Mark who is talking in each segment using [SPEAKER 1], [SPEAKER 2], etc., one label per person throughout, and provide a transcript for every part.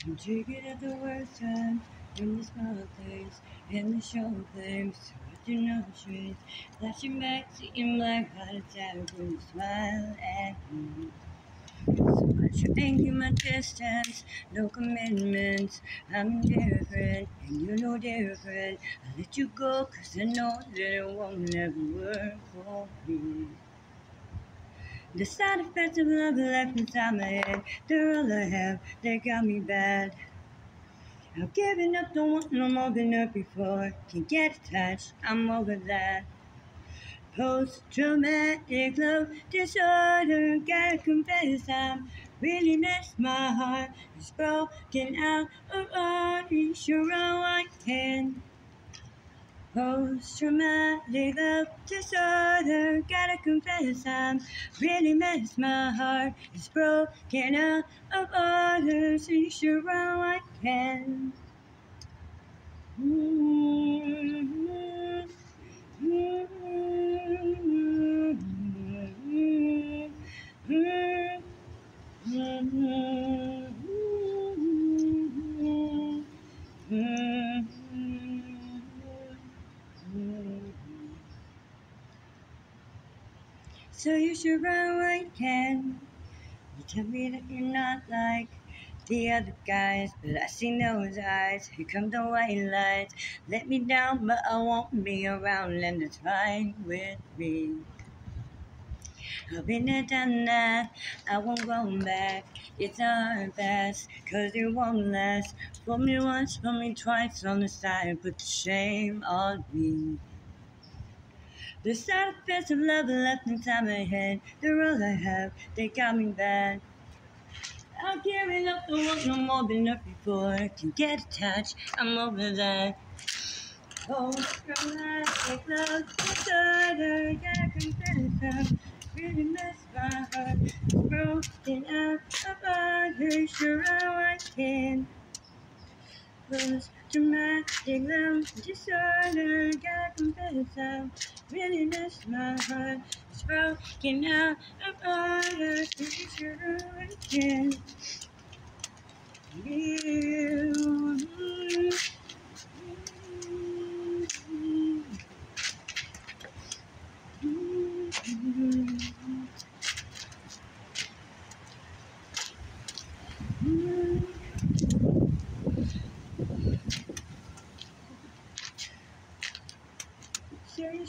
[SPEAKER 1] I'm triggered at the worst time when the small things and the show things. So I do no trees, flashing back to you like heart attack when you smile at me. So much anger, my distance, no commitments. I'm different, and you know different. I let you go, cause I know that it won't ever work for me. The side effects of love left inside my head. They're all I have, they got me bad. I've given up, don't want no more than up before. Can't get attached, I'm over that. Post-traumatic love disorder, gotta confess I'm really messed my heart. It's broken out of order, sure I can. Post-traumatic love disorder, gotta confess I'm really messed my heart. It's broken out of order, so sure I can. So you should run where you can. You tell me that you're not like the other guys, but I see those eyes. Here come the white lights. Let me down, but I won't be around, and it's fine with me. I've been there, done that. I won't go back. It's our best, cause it won't last. Fool me once, fool me twice on the side. Put the shame on me. The side effects of love are left inside my head. They're all I have, they got me bad. I'm giving up, don't want no more than enough before. Can get attached, I'm over that. Post-traumatic love disorder, gotta confess I'm really messed my heart. It's broken out of order, sure I can. Post-traumatic love disorder, gotta confess I'm really messed my heart. It's broken out of order, sure I can. You.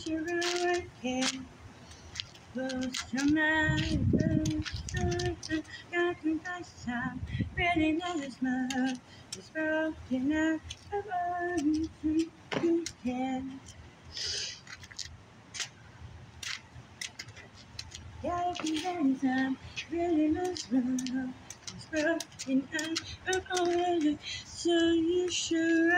[SPEAKER 1] Sure I can. Post-traumatic disorder, got confess I'm really lost my heart. It's broken out of all you can. Gotta confess I'm really lost my heart. It's broken out of all you, so you sure